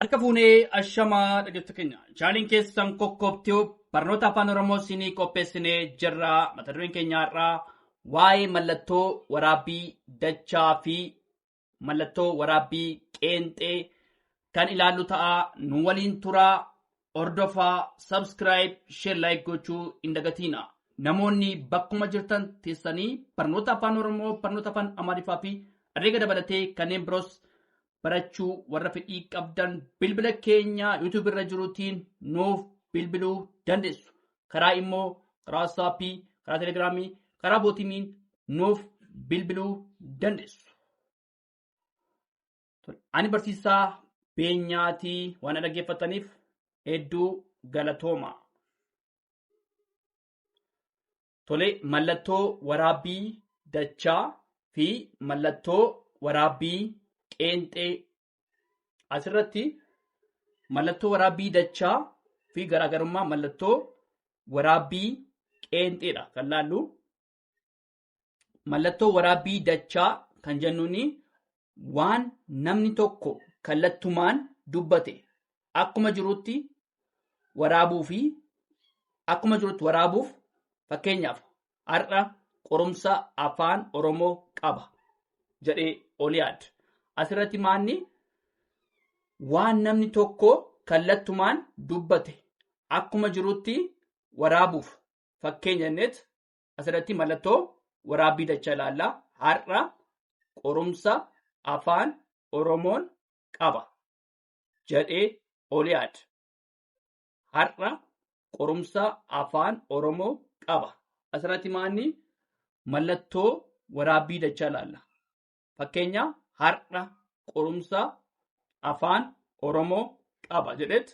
Harka fuunee ashamaa dhaggeeffattoota keenya. Chaaniin keessan kokkoobtuu barnoota afaan Oromoo isinii qopheessinee jirra. Mata dureen keenya irraa waa'ee mallattoo waraabbii dachaa fi mallattoo waraabbii qeenxee kan ilaallu ta'a. Nu waliin turaa, hordofaa, subscribe, share, like gochuu hin dagatiina. Namoonni bakkuma jirtan teessanii barnoota afaan Oromoo, barnoota afaan Amaariffaa fi herreega dabalatee kanneen biroos barachuu warra fedhii qabdan bilbila keenya YouTube irra jiruutiin nuuf bilbiluu dandeessu. Karaa immoo karaa WhatsApp, karaa Telegiraamii, karaa bootimiin nuuf bilbiluu dandeessu. Ani barsiisaa Beenyaatii waan dhaggeeffataniif hedduu galatooma. Mallattoo waraabbii dachaa fi mallattoo waraabbii qeenxee. Asirratti mallattoo waraabbii dachaa fi garaagarummaa mallattoo waraabbii qeenxeedha kan laallu. Mallattoo waraabbii dachaa kan jennuuni waan namni tokko kallattumaan dubbate akkuma jirutti waraabuuf fakkeenyaaf har'a qorumsa afaan Oromoo qaba jedhee ol yaada. Asirratti maanni waan namni tokko kallattumaan dubbate akkuma jirutti waraabuuf fakkeenya jenneet asirratti mallattoo waraabbii dachaa ilaalla. Har'a qorumsa afaan Oromoon qaba jedhee ol yaada. Har'a qorumsa afaan Oromoo qaba. Asirratti maanni mallattoo waraabbii dachaa ilaalla. Fakkeenya har'a qorumsa afaan Oromoo qaba jedheet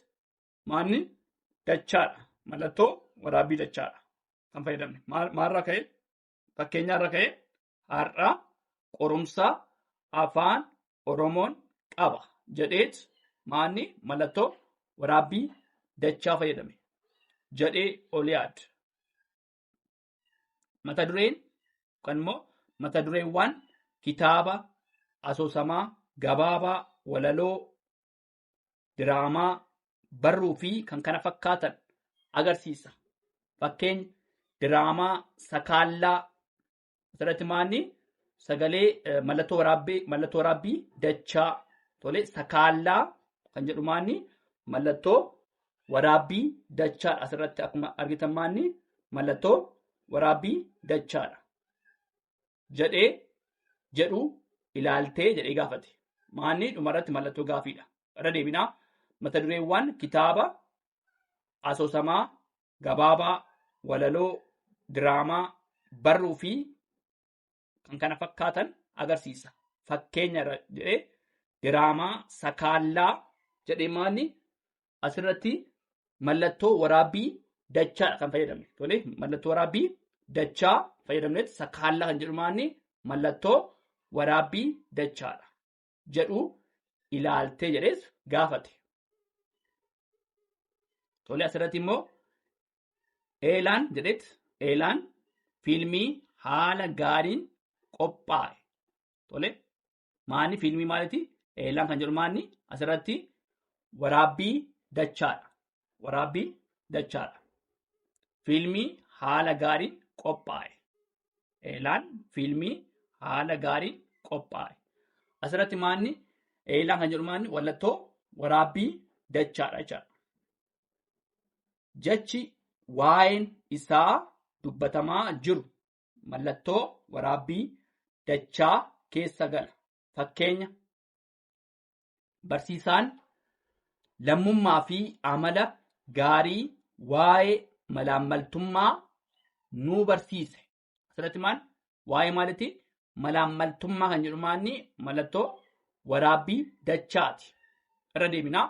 maanni dachaadha. Mallattoo waraabbii dachaadha kan fayyadamne. Maalirraa ka'e? Fakkeenyarraa ka'e har'a qorumsa afaan Oromoon qaba jedheet maanni mallattoo waraabbii dachaa fayyadame jedhee ol yaada. Mata dureen yookaan immoo mata dureewwan kitaaba asoosamaa, gabaabaa, walaloo, diraamaa, barruu fi kan kana fakkaatan agarsiisa. Fakkeenya diraamaa Sakaallaa asirratti maanni sagalee mallattoo waraabbii dachaa. Sakaallaa kan jedhu maanni mallattoo waraabbii dachaadha. Asirratti akkuma argitan maanni mallattoo waraabbii dachaadha jedhu ilaaltee jedhee gaafate. Maanni dhumarratti mallattoo gaafiidha. Irra deebinaa mata dureewwan kitaaba asoosamaa, gabaabaa, walaloo, diraamaa, barruu fi kan kana fakkaatan agarsiisa. Fakkeenya jedhee diraamaa Sakaallaa jedhee maanni asirratti mallattoo waraabbii dachaadha kan fayyadamne. Mallattoo waraabbii dachaa fayyadamneet Sakaallaa kan jedhu maanni mallattoo waraabbii dachaadha jedhu ilaaltee jedhees gaafate. Asirratti immoo eelaan jedheet eelaan fiilmii haala gaariin qophaa'e. Maanni fiilmii maaliti? Eelaan kan jedhu maanni asirratti waraabbii dachaadha. Waraabbii dachaadha. Fiilmii haala gaariin qophaa'e. Eelaan fiilmii haala gaariin qophaa'e. Asirratti maanni eelaan kan jedhu maanni mallattoo waraabbii dachaadha jechaadha. Jechi waa'een isaa dubbatamaa jiru mallattoo waraabbii dachaa keessa gala. Fakkeenya barsiisaan lammummaa fi amala gaarii waa'ee malaammaltummaa nu barsiise. Asirratti maal? Waa'ee maaliti? Malaammaltummaa kan jedhu maanni mallattoo waraabbii dachaati. Irra deebinaa.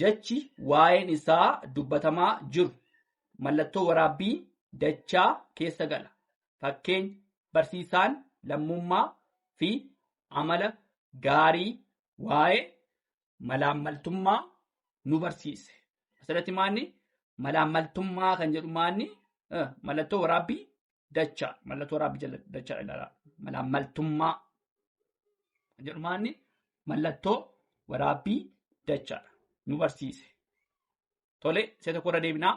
Jechi waa'een isaa dubbatamaa jiru mallattoo waraabbii dachaa keessa gala. Fakkeenya barsiisaan lammummaa fi amala gaarii waa'ee malaammaltummaa nu barsiise. Asirratti maanni malaammaltummaa kan jedhu maanni mallattoo waraabbii dachaa. Mallattoo waraabbii dachaa ilaalaa. Malaammaltummaa kan jedhu maanni mallattoo waraabbii dachaadha nu barsiise. Tole isa tokko irra deebinaa.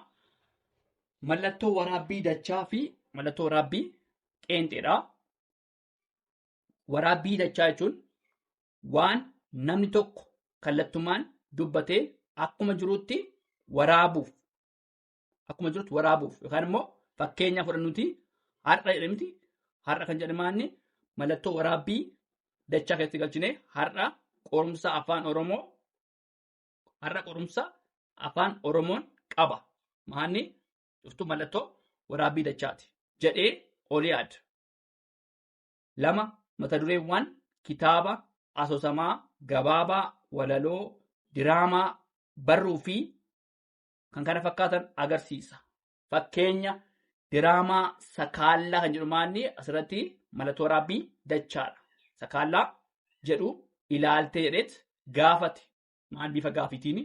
Mallattoo waraabbii dachaa fi mallattoo waraabbii qeenxeedha. Waraabbii dachaa jechuun waan namni tokko kallattumaan dubbatee akkuma jirutti waraabuuf yookaan immoo fakkeenya fudhannuti har'a jedhamti. Har'a kan jedhamaanni mallattoo waraabbii dachaa keessatti galchine har'a qorumsa afaan oromoon qaba. Maanni dhuftu mallattoo waraabbii dachaati jedhee ol yaada. 2. Mata dureewwan kitaaba asoosamaa gabaabaa walaloo diraamaa barruu fi kan kana fakkaatan agarsiisa. Fakkeenya diraamaa Sakaallaa kan jedhu maanni asirratti mallattoo waraabbii dachaadha. Sakaallaa jedhu ilaaltee jedheet gaafate maal bifa gaafitiin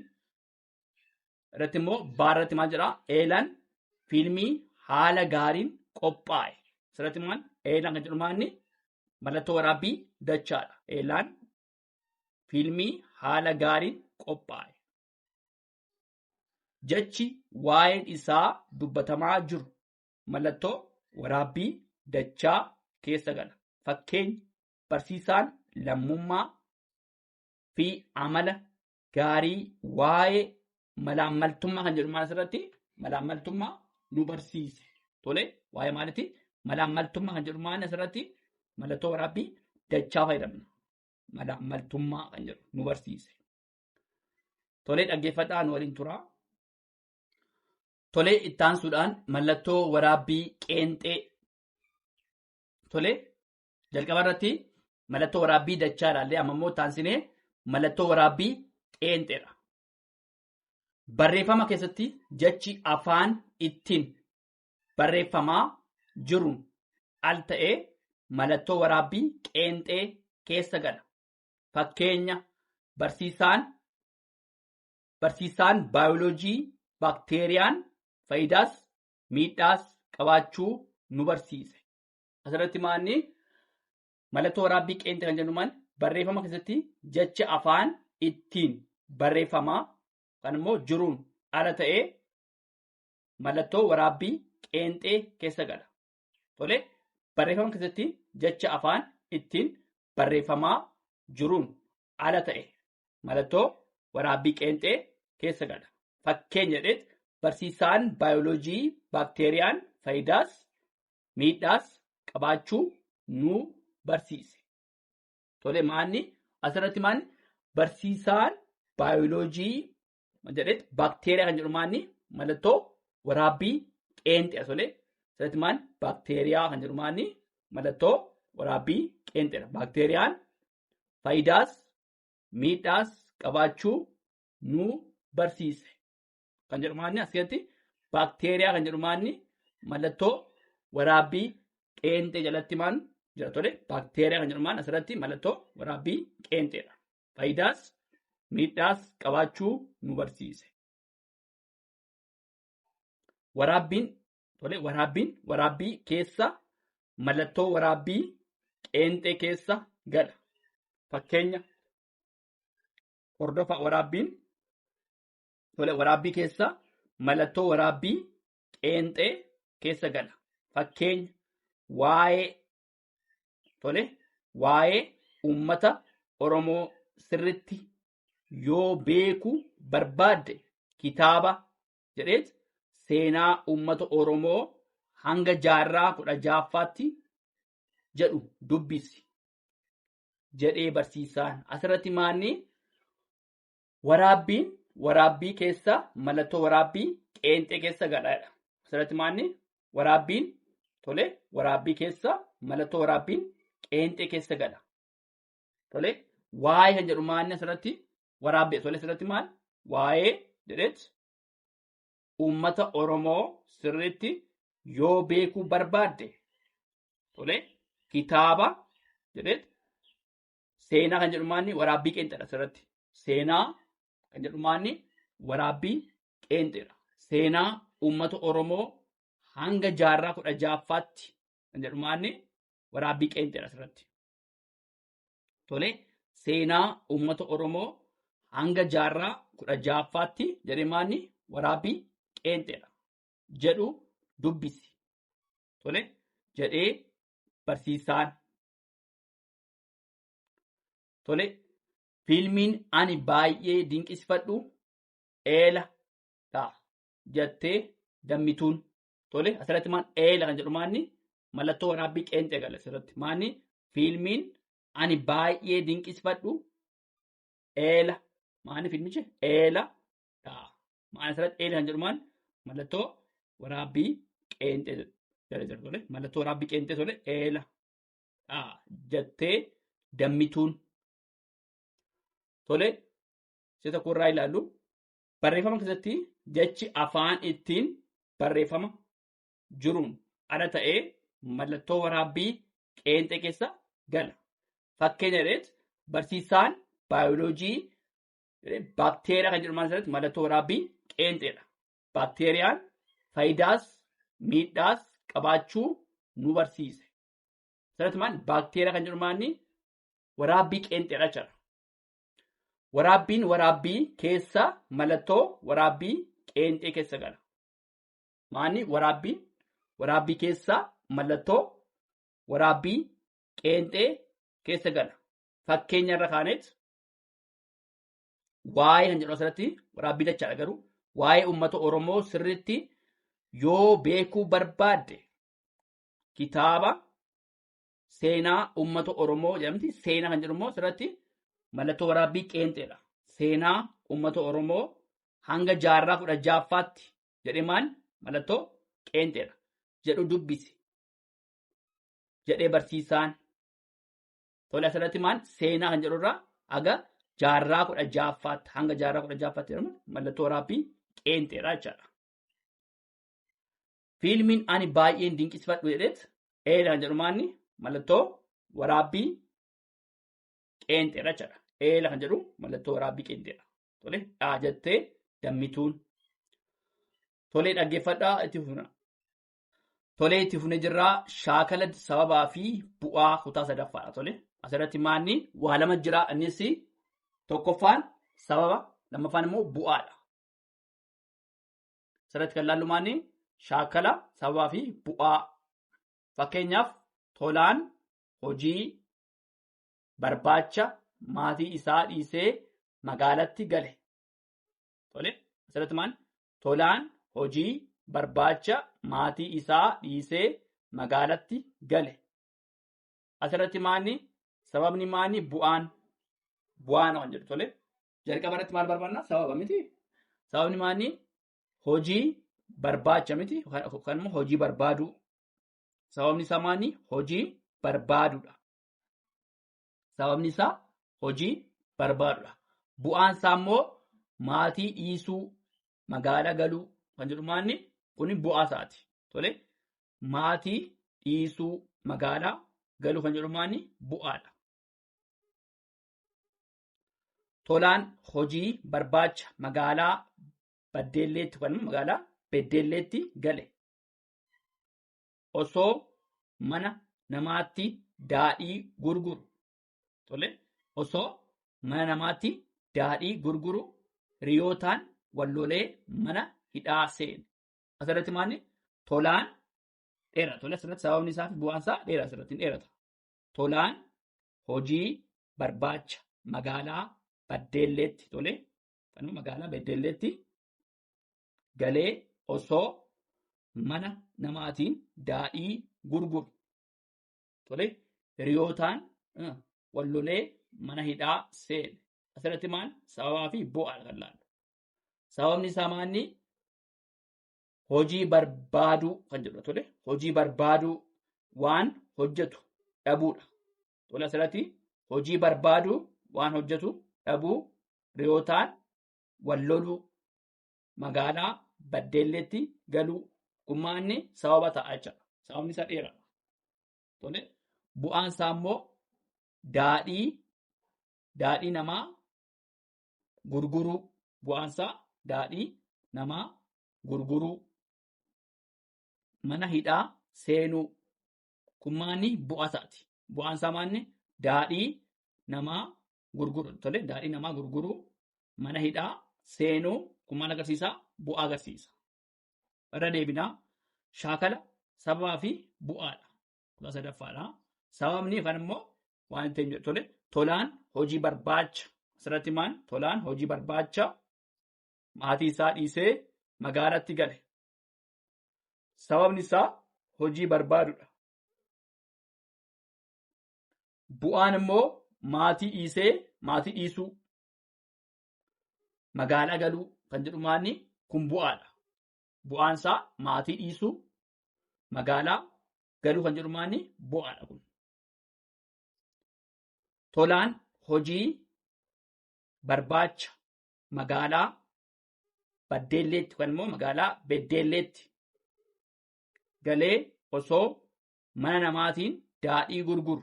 irratti immoo baarratti maal jedhaa eelaan fiilmii haala gaariin qophaa'e. Asirratti maal eelaan kan jedhu maanni mallattoo waraabbii dachaadha. Eelaan fiilmii haala gaariin qophaa'e. Jechi waa'een isaa dubbatamaa jiru mallattoo waraabbii dachaa keessa gala. Fakkeenya barsiisaan lammummaa fi amala gaarii waa'ee malaammaltummaa kan jedhu maal asirratti malaammaltummaa nu barsiise. Tole waa'ee maalitti malaammaltummaa kan jedhu maal asirratti mallattoo waraabbii dachaa fayyadamna. Malaammaltummaa kan jedhu nu barsiise. Tole dhaggeeffadhaa nu waliin turaa. Tole ittaansuudhaan mallattoo waraabbii qeenxee. Tole jalqaba irratti mallattoo waraabbii dachaa ilaallee amma immoo ittaansinee mallattoo waraabbii qeenxeedha. Barreeffama keessatti jechi afaan ittiin barreeffamaa jiruun al ta'ee mallattoo waraabbii qeenxee keessa gala. Fakkeenya barsiisaan baayoloojii baakteeriyaan faayidaas miidhaas qabaachuu nu barsiise. Asirratti maanni mallattoo waraabbii qeenxee kan jennu barreeffama keessatti jecha afaan ittiin barreeffamaa kan immoo jiruun ala ta'ee mallattoo waraabbii qeenxee keessa gala. Tole barreeffama keessatti jecha afaan ittiin barreeffamaa jiruun ala ta'e mallattoo waraabbii qeenxee keessa gala. Fakkeenya jedheet barsiisaan baayoloojii baakteeriyaan faayidaas miidhaas qabaachuu nu barsiise. Tole maanni asirratti maanni barsiisaan baayoloojii jedheet baakteeriyaa kan jedhu maanni mallattoo waraabbii qeenxee. Tole asirratti maanni baakteeriyaa kan jedhu maanni mallattoo waraabbii qeenxeedha. Baakteeriyaan faayidaas miidhaas qabaachuu nu barsiise. Kan jedhu maanni asirratti baakteeriyaa kan jedhu maanni mallattoo waraabbii qeenxee jalatti maan jira. Tole baakteeriyaa kan jedhu maanni asirratti mallattoo waraabbii qeenxeedha. Faayidaas miidhaas qabaachuu nu barsiise. Waraabbii keessa mallattoo waraabbii qeenxee keessa gala. Fakkeenya hordofa waraabbii keessa mallattoo waraabbii qeenxee keessa gala. Fakkeenya waa'ee uummata Oromoo sirritti yoo beekuu barbaadde kitaaba jedheet seenaa uummata Oromoo hanga jaarraa 16ffaatti jedhu dubbisi jedhee barsiisaan. Asirratti maanni waraabbii keessa mallattoo waraabbii qeenxee keessa galadha. Asirratti maanni waraabbii keessa mallattoo waraabbii qeenxee keessa gala. Tole waa'ee kan jedhu maanni asirratti waraabbee. Tole asirratti maal waa'ee jedheet uummata Oromoo sirriitti yoo beekuu barbaadde tole kitaaba jedheet seenaa kan jedhu maanni waraabbii qeenxeedha. Asirratti seenaa kan jedhu maanni waraabbii qeenxeedha. Seenaa uummata Oromoo hanga jaarraa 16ffaatti kan jedhu maanni waraabbii qeenxeedha. Asirratti tole seenaa uummata Oromoo hanga jaarraa 16ffaatti jedhee maanni waraabbii qeenxeedha jedhu dubbisi. Tole jedhee barsiisaan. Tole fiilmiin ani baay'ee dinqisiifadhu eeladha jettee dammituun. Tole asirratti maan eela kan jedhu maanni mallattoo waraabbii qeenxee gala asirratti maanni fiilmiin ani baay'ee dinqisiifadhu eela maanni fiilmichi eeladha. Maan asirratti eela kan jedhu maan mallattoo waraabbii qeenxee jala jira. Tole mallattoo waraabbii qeenxee tole eeladha jettee dammituun. Tole isa tokko irraa ilaallu barreeffama keessatti jechi afaan ittiin barreeffama jiruun ala ta'ee mallattoo waraabbii qeenxee keessa gala. Fakkeenya jedheet barsiisaan baayoloojii baakteeriyaa kan jedhu asirratti mallattoo waraabbii qeenxeedha. Baakteeriyaan faayidaas miidhaas qabaachuu nu barsiise. Asirratti maal baakteeriyaa kan jedhu maanni waraabbii qeenxeedha jechuudha. Waraabbiin waraabbii keessa mallattoo waraabbii qeenxee keessa gala. Maanni waraabbiin waraabbii keessa mallattoo waraabbii qeenxee keessa gala. Fakkeenya irra kaaneet waa'ee kan jedhu asirratti waraabbii dachaadha garuu waa'ee uummata Oromoo sirriitti yoo beekuu barbaadde kitaaba seenaa uummata Oromoo jedhamti. Seenaa kan jedhu immoo asirratti mallattoo waraabbii qeenxeedha. Seenaa uummata Oromoo hanga jaarraa 16ffaatti jedhee maal mallattoo qeenxeedha jedhu dubbisi jedhee barsiisaan. Tole asirratti maal seenaa kan jedhurraa haga jaarraa 16ffaatti hanga jaarraa 16ffaatti jedhamu mallattoo waraabbii qeenxeedha jechaadha. Fiilmiin ani baay'een dinqisiifadhu jedheet eela kan jedhu maanni mallattoo waraabbii qeenxeedha jechaadha. Eela kan jedhu mallattoo waraabbii qeenxeedha. Tole dhaa jettee dammituun. Tole dhaggeeffadhaa itti fufna. Tole itti fufne jirraa shaakala sababaa fi bu'aa kutaa sadaffaadha. Tole asirratti maanni waa lama jira. Innis tokkoffaan sababa lammaffaan immoo bu'aadha. Asirratti kan laallu maanni shaakala sababaa fi bu'aa. Fakkeenyaaf Tolaan hojii barbaacha maatii isaa dhiisee magaalatti gale. Tole asirratti maal Tolaan hojii barbaacha maatii isaa dhiisee magaalatti gale. Asirratti maanni sababni maanni bu'aan waan jedhu. Tole jalqaba irratti maal barbaanna sababa miti. Sababni maanni hojii barbaacha miti yookaan immoo hojii barbaaduu. Sababni isaa maanni hojii barbaaduudha. Sababni isaa hojii barbaaduudha. Bu'aan isaa immoo maatii dhiisuu magaalaa galuu kan jedhu maanni kuni bu'aa isaati. Tole maatii dhiisuu magaalaa galuu kan jedhu maanni bu'aadha. Tolaan hojii barbaacha magaalaa Baddeelleetti yookaan magaalaa Beddelleetti gale. Osoo mana namaatti daadhii gurguru. Tole osoo mana namaatti daadhii gurguru hiriyootaan wallolee mana hidhaa seene. Asirratti maanni Tolaan dheerata. Tole asirratti sababni isaa fi bu'aan isaa dheerata. Asirratti dheerata. Tolaan hojii barbaacha magaalaa Baddeelleetti. Tole kan magaalaa Beddelleetti galee osoo mana namaatiin daadhii gurguru. Tole hiriyootaan wallolee mana hidhaa seene. Asirratti maal sababaa fi bu'aa kan laallu. Sababni isaa maanni hojii barbaaduu kan jedhudha. Tole hojii barbaaduu waan hojjetu dhabuudha. Tole asirratti hojii barbaaduu waan hojjetu dhabuu hiriyootaan walloluu magaalaa Baddeelleetti galuu. Gummaanni sababa ta'a jechuudha. Sababni isaa dheeraadha. Tole bu'aan isaa immoo daadhii namaa gurguruu. Bu'aan isaa daadhii namaa gurguruu. Mana hidhaa seenuu. Gummaanni bu'aa isaati. Bu'aan isaa maanni daadhii namaa gurguruu. Tole daadhii namaa gurguruu mana hidhaa seenuu kun maal agarsiisa? Bu'aa agarsiisa. Irra deebinaa shaakala sababaa fi bu'aadha. Kutaa sadaffaadha. Sababni kan immoo waan ittiin jedhu tole tolaan hojii barbaacha. Asirratti maal? Tolaan hojii barbaacha maatii isaa dhiisee magaalatti gale. Sababni isaa hojii barbaadudha. Bu'aan immoo maatii dhiisuu magaalaa galuu kan jedhu maanni kun bu'aadha. Bu'aan isaa maatii dhiisuu magaalaa galuu kan jedhu maanni bu'aadha kun. Tolaan hojii barbaacha magaalaa Baddeelleetti yookaan immoo magaalaa Beddeelleetti galee osoo mana namaatiin daadhii gurguru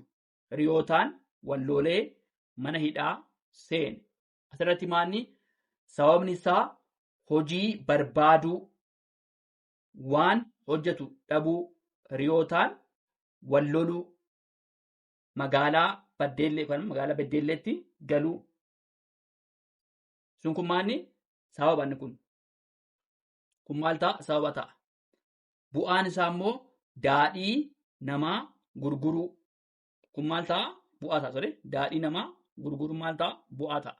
hiriyootaan walloolee mana hidhaa seene. Asirratti maanni sababni isaa hojii barbaaduu waan hojjetu dhabuu hiriyootaan walloluu magaalaa Baddeellee yookaan magaalaa Beddeelleetti galuu. Sun kun maanni sababanni kun maal ta'a? Sababa ta'a. Bu'aan isaa immoo daadhii namaa gurguruu. Kun maal ta'a? Bu'aa ta'a. Daadhii namaa gurguruu maal ta'a? Bu'aa ta'a.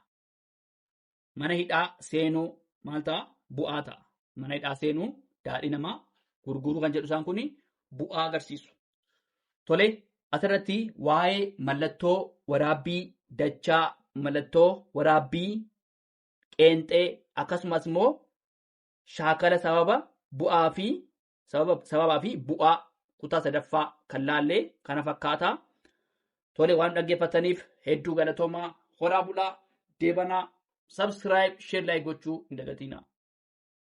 Mana hidhaa seenuu maal ta'a? Bu'aa ta'a. Mana hidhaa seenuu daadhii namaa gurguruu kan jedhu isaan kun bu'aa agarsiisu. Tole asirratti waa'ee mallattoo waraabbii dachaa, mallattoo waraabbii qeenxee akkasumas immoo shaakala sababaa fi bu'aa kutaa sadaffaa kan laallee kana fakkaata. Tole waan dhaggeeffataniif hedduu galatoomaa. Horaa bulaa, deebanaa, subscribe, share, like gochuu hin dagatinaa.